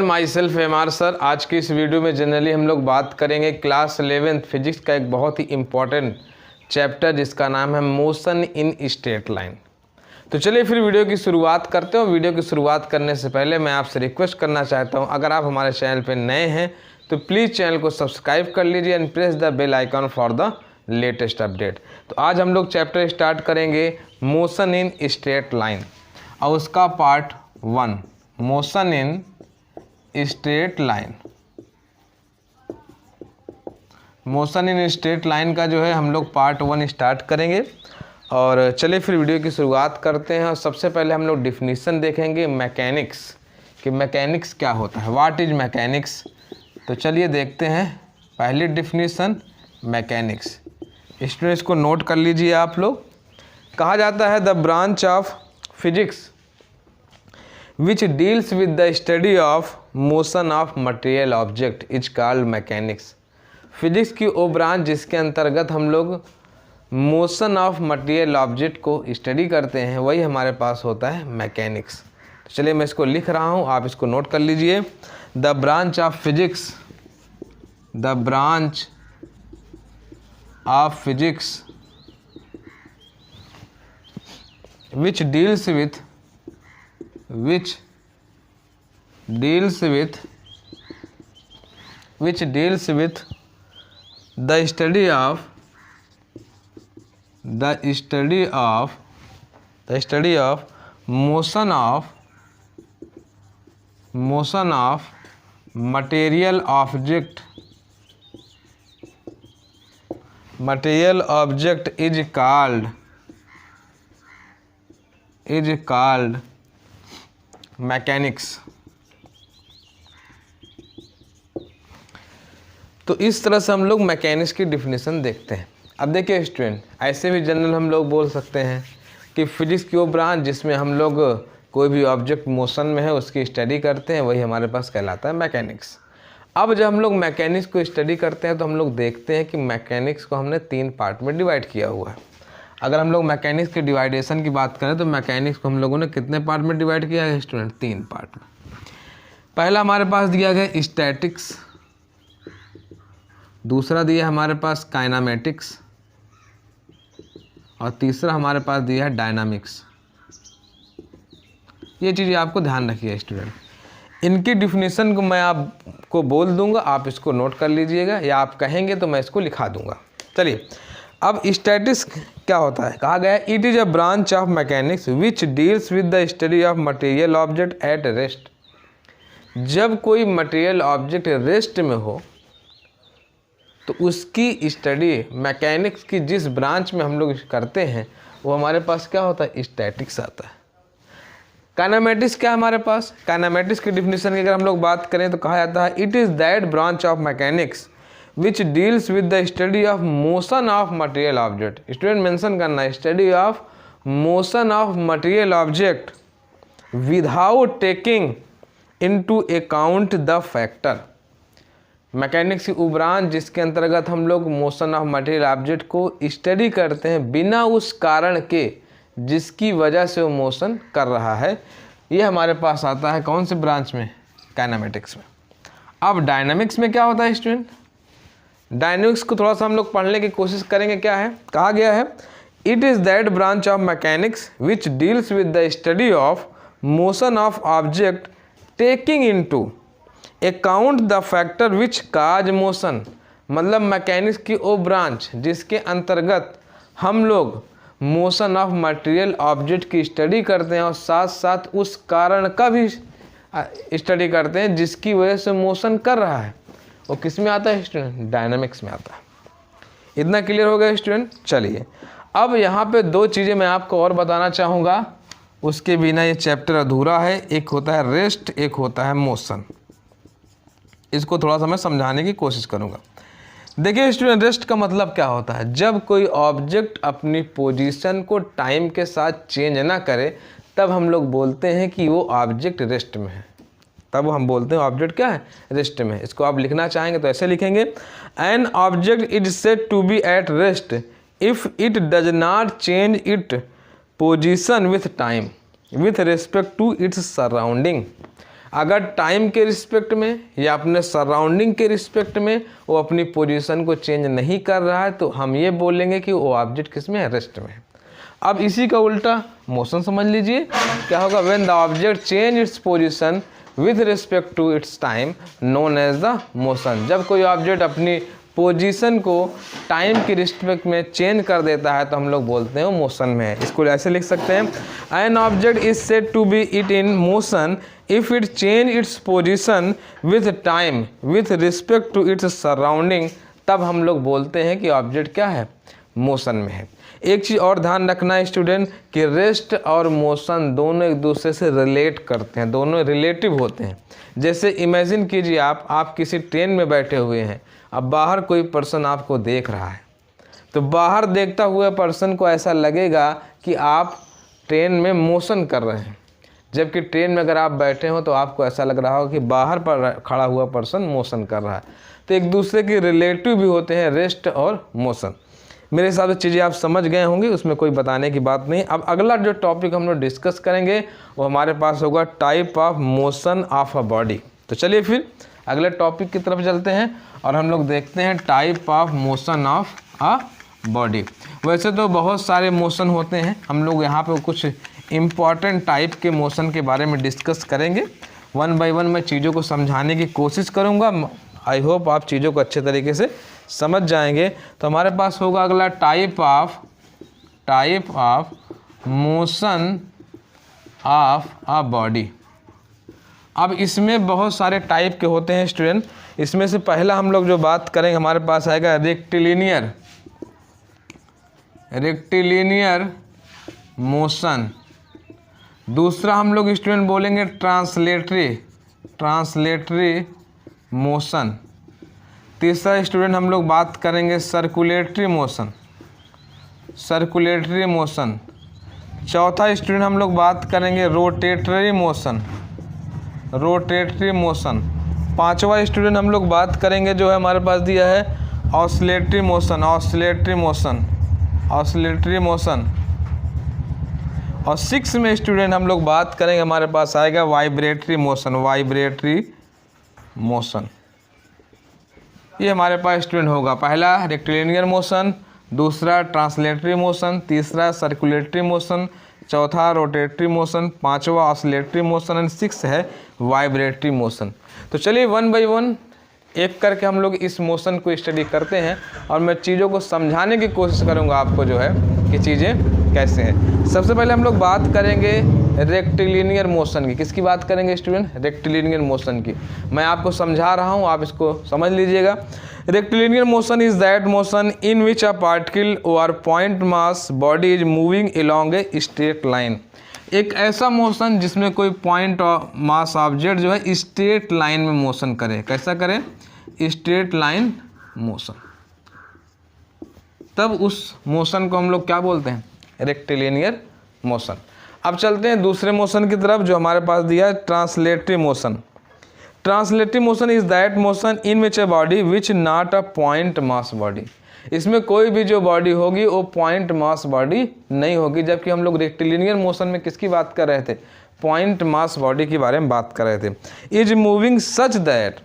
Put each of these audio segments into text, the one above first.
Everyone, my self MR sir. आज की इस वीडियो में जनरली हम लोग बात करेंगे क्लास 11th फिजिक्स का एक बहुत ही इम्पॉर्टेंट चैप्टर जिसका नाम है मोशन इन स्ट्रेट लाइन। तो चलिए फिर वीडियो की शुरुआत करते हैं। वीडियो की शुरुआत करने से पहले मैं आपसे रिक्वेस्ट करना चाहता हूं, अगर आप हमारे चैनल पर नए हैं तो प्लीज़ चैनल को सब्सक्राइब कर लीजिए and press the bell icon for the latest update. तो आज हम लोग चैप्टर स्टार्ट करेंगे मोशन इन स्ट्रेट लाइन और उसका part 1 motion in straight line. Motion in straight line का जो है हम लोग पार्ट 1 स्टार्ट करेंगे। और चलिए फिर वीडियो की शुरुआत करते हैं। और सबसे पहले हम लोग डिफिनीशन देखेंगे मैकेनिक्स कि मैकेनिक्स क्या होता है, व्हाट इज मैकेनिक्स। तो चलिए देखते हैं पहली डिफिनीशन मैकेनिक्स। स्टूडेंट्स को नोट कर लीजिए आप लोग। कहा जाता है the branch of physics which deals with the study of motion of material object is called mechanics। Physics की वो ब्रांच जिसके अंतर्गत हम लोग मोशन ऑफ मटेरियल ऑब्जेक्ट को स्टडी करते हैं वही हमारे पास होता है मैकेनिक्स। तो चलिए मैं इसको लिख रहा हूँ, आप इसको नोट कर लीजिए। The branch of physics, the branch of physics which deals with the study of motion of material object is called mechanics. तो इस तरह से हम लोग मैकेनिक्स की डिफिनीशन देखते हैं। अब देखिए स्टूडेंट, ऐसे भी जनरल हम लोग बोल सकते हैं कि फिजिक्स की वो ब्रांच जिसमें हम लोग कोई भी ऑब्जेक्ट मोशन में है उसकी स्टडी करते हैं वही हमारे पास कहलाता है मैकेनिक्स। अब जब हम लोग मैकेनिक्स को स्टडी करते हैं तो हम लोग देखते हैं कि मैकेनिक्स को हमने 3 पार्ट में डिवाइड किया हुआ है। अगर हम लोग मैकेनिक्स के डिवाइडेशन की बात करें तो मैकेनिक्स को हम लोगों ने कितने पार्ट में डिवाइड किया है स्टूडेंट? 3 पार्ट में। पहला हमारे पास दिया गया स्टैटिक्स, दूसरा दिया हमारे पास काइनामेटिक्स और तीसरा हमारे पास दिया है डायनामिक्स। ये चीज़ें आपको ध्यान रखिए स्टूडेंट। इनकी डिफिनीशन को मैं आपको बोल दूंगा, आप इसको नोट कर लीजिएगा या आप कहेंगे तो मैं इसको लिखा दूंगा। चलिए अब स्टैटिक्स क्या होता है? कहा गया it is a branch of mechanics which deals with the study of material object at rest. जब कोई मटेरियल ऑब्जेक्ट रेस्ट में हो तो उसकी स्टडी मैकेनिक्स की जिस ब्रांच में हम लोग करते हैं वो हमारे पास क्या होता है? स्टैटिक्स आता है। काइनेमेटिक्स क्या हमारे पास? काइनेमेटिक्स की डिफिनीशन की अगर हम लोग बात करें तो कहा जाता है it is that branch of mechanics which deals with the study of motion of material object। Student mention करना है study of motion of material object without taking into account the factor. Mechanics की branch जिसके अंतर्गत हम लोग motion of material object को study करते हैं बिना उस कारण के जिसकी वजह से वो मोशन कर रहा है, ये हमारे पास आता है कौन से ब्रांच में? काइनेमेटिक्स में। अब डायनामिक्स में क्या होता है स्टूडेंट? डायनामिक्स को थोड़ा सा हम लोग पढ़ने की कोशिश करेंगे। क्या है? कहा गया है it is that branch of mechanics which deals with the study of motion of object taking into account the factor which cause motion. मतलब मैकेनिक्स की वो ब्रांच जिसके अंतर्गत हम लोग मोशन ऑफ मटेरियल ऑब्जेक्ट की स्टडी करते हैं और साथ साथ उस कारण का भी स्टडी करते हैं जिसकी वजह से मोशन कर रहा है। वो किस में आता है स्टूडेंट? डायनामिक्स में आता है। इतना क्लियर हो गया स्टूडेंट? चलिए अब यहाँ पे 2 चीज़ें मैं आपको और बताना चाहूँगा, उसके बिना ये चैप्टर अधूरा है। एक होता है रेस्ट, एक होता है मोशन। इसको थोड़ा सा मैं समझाने की कोशिश करूँगा। देखिए स्टूडेंट, रेस्ट का मतलब क्या होता है? जब कोई ऑब्जेक्ट अपनी पोजीशन को टाइम के साथ चेंज ना करे तब हम लोग बोलते हैं कि वो ऑब्जेक्ट रेस्ट में है। तब हम बोलते हैं ऑब्जेक्ट क्या है? रेस्ट में है। इसको आप लिखना चाहेंगे तो ऐसे लिखेंगे an object is said to be at rest if it does not change it position with time with respect to its surrounding। अगर टाइम के रिस्पेक्ट में या अपने सराउंडिंग के रिस्पेक्ट में वो अपनी पोजीशन को चेंज नहीं कर रहा है तो हम ये बोलेंगे कि वो ऑब्जेक्ट किस में है, रेस्ट में है। अब इसी का उल्टा मोशन समझ लीजिए, क्या होगा, when the object change its position with respect to its time known as the motion. जब कोई ऑब्जेक्ट अपनी पोजीशन को टाइम के रिस्पेक्ट में चेंज कर देता है तो हम लोग बोलते हैं वो मोशन में है। इसको ऐसे लिख सकते हैं, an object is said to be it in motion if it change its position with time with respect to its surrounding, तब हम लोग बोलते हैं कि ऑब्जेक्ट क्या है, मोशन में है। एक चीज़ और ध्यान रखना है स्टूडेंट कि रेस्ट और मोशन दोनों एक दूसरे से रिलेट करते हैं, दोनों रिलेटिव होते हैं। जैसे इमेजिन कीजिए आप किसी ट्रेन में बैठे हुए हैं, अब बाहर कोई पर्सन आपको देख रहा है, तो बाहर देखता हुए पर्सन को ऐसा लगेगा कि आप ट्रेन में मोशन कर रहे हैं, जबकि ट्रेन में अगर आप बैठे हो तो आपको ऐसा लग रहा हो कि बाहर पर खड़ा हुआ पर्सन मोशन कर रहा है। तो एक दूसरे के रिलेटिव भी होते हैं रेस्ट और मोशन। मेरे हिसाब से चीज़ें आप समझ गए होंगे, उसमें कोई बताने की बात नहीं। अब अगला जो टॉपिक हम लोग डिस्कस करेंगे वो हमारे पास होगा type of motion of a body. तो चलिए फिर अगले टॉपिक की तरफ चलते हैं और हम लोग देखते हैं type of motion of a body. वैसे तो बहुत सारे मोशन होते हैं, हम लोग यहाँ पे कुछ इम्पॉर्टेंट टाइप के मोशन के बारे में डिस्कस करेंगे। वन बाय वन मैं चीज़ों को समझाने की कोशिश करूँगा। आई होप आप चीज़ों को अच्छे तरीके से समझ जाएंगे। तो हमारे पास होगा अगला type of motion of a body. अब इसमें बहुत सारे टाइप के होते हैं स्टूडेंट। इसमें से पहला हम लोग जो बात करेंगे हमारे पास आएगा रेक्टिलिनियर मोशन। दूसरा हम लोग स्टूडेंट बोलेंगे ट्रांसलेटरी मोशन। तीसरा स्टूडेंट हम लोग बात करेंगे सर्कुलेटरी मोशन। चौथा स्टूडेंट हम लोग बात करेंगे रोटेटरी मोशन। पांचवा स्टूडेंट हम लोग बात करेंगे जो है हमारे पास दिया है ऑसिलेटरी मोशन। और सिक्स में स्टूडेंट हम लोग बात करेंगे हमारे पास आएगा वाइब्रेटरी मोशन। ये हमारे पास स्टूडेंट होगा, पहला रेक्टिलिनियर मोशन, दूसरा ट्रांसलेटरी मोशन, तीसरा सर्कुलेटरी मोशन, चौथा रोटेटरी मोशन, पांचवा ऑसिलेटरी मोशन एंड सिक्स है वाइब्रेटरी मोशन। तो चलिए वन बाय वन एक करके हम लोग इस मोशन को स्टडी करते हैं और मैं चीज़ों को समझाने की कोशिश करूंगा आपको जो है कि चीज़ें कैसे हैं। सबसे पहले हम लोग बात करेंगे रेक्टिलिनियर मोशन की। किसकी बात करेंगे स्टूडेंट? रेक्टिलिनियर मोशन की। मैं आपको समझा रहा हूँ, आप इसको समझ लीजिएगा। Rectilinear motion is that motion in which a particle or point mass body is moving along a straight line. एक ऐसा मोशन जिसमें कोई पॉइंट मास ऑब्जेक्ट जो है स्ट्रेट लाइन में मोशन करे। कैसा करे? Straight line motion. तब उस मोशन को हम लोग क्या बोलते हैं? Rectilinear motion. अब चलते हैं दूसरे मोशन की तरफ जो हमारे पास दिया है translatory motion. Translatory motion is that motion in which a body which not a point mass body. इसमें कोई भी जो बॉडी होगी वो पॉइंट मास बॉडी नहीं होगी, जबकि हम लोग रेक्टिलिनियर मोशन में किसकी बात कर रहे थे? पॉइंट मास बॉडी के बारे में बात कर रहे थे। Is moving such that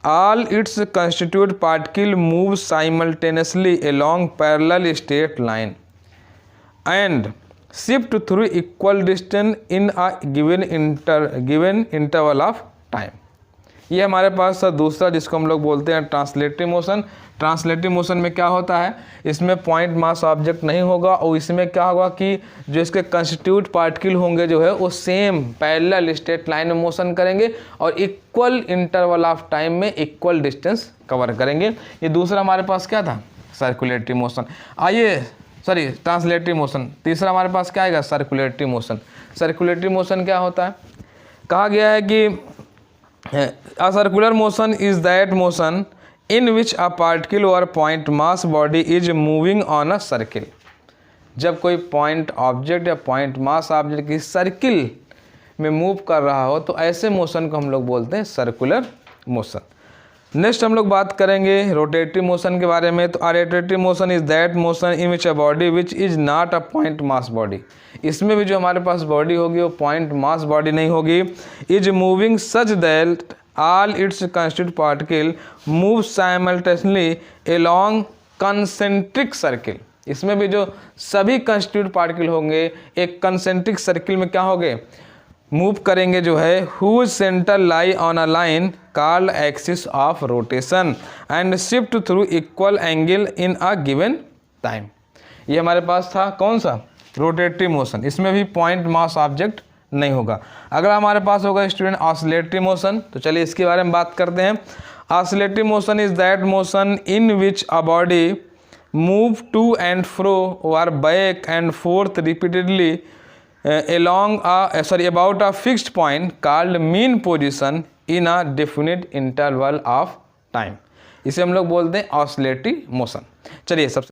all it's constitute particle move simultaneously along parallel straight line and shift through equal distance in a given interval of time. ये हमारे पास दूसरा जिसको हम लोग बोलते हैं ट्रांसलेटरी मोशन। ट्रांसलेटरी मोशन में क्या होता है? इसमें पॉइंट मास ऑब्जेक्ट नहीं होगा और इसमें क्या होगा कि जो इसके कंस्टिट्यूट पार्टिकल होंगे जो है वो सेम पैरेलल स्ट्रेट लाइन में मोशन करेंगे और इक्वल इंटरवल ऑफ टाइम में इक्वल डिस्टेंस कवर करेंगे। ये दूसरा हमारे पास क्या था? Circulatory motion. Translatory motion. तीसरा हमारे पास क्या आएगा? Circulatory motion. सर्कुलेटरी मोशन क्या होता है? कहा गया है कि a circular motion is that motion in which a particle or point mass body is moving on a circle। जब कोई पॉइंट ऑब्जेक्ट या पॉइंट मास ऑब्जेक्ट की सर्किल में मूव कर रहा हो तो ऐसे मोशन को हम लोग बोलते हैं सर्कुलर मोशन। नेक्स्ट हम लोग बात करेंगे रोटेटरी मोशन के बारे में। तो a rotatory motion is that motion in which a body which is not a point mass body. इसमें भी जो हमारे पास बॉडी होगी वो पॉइंट मास बॉडी नहीं होगी। Is moving such that all it's constitute particle move simultaneously along concentric circle. इसमें भी जो सभी कंस्टिट्यूट पार्टिकल होंगे एक कंसेंट्रिक सर्किल में क्या होंगे, मूव करेंगे जो है, whose center lie on a line called axis of rotation and shift through equal angle in a given time. ये हमारे पास था कौन सा, रोटेटरी मोशन। इसमें भी पॉइंट मास ऑब्जेक्ट नहीं होगा। अगर हमारे पास होगा स्टूडेंट ऑसिलेटरी मोशन, तो चलिए इसके बारे में बात करते हैं। Oscillatory motion is that motion in which a body move to and fro or back and forth repeatedly about a fixed point called mean position in a definite interval of time। इसे हम लोग बोलते हैं oscillatory motion. चलिए सबसे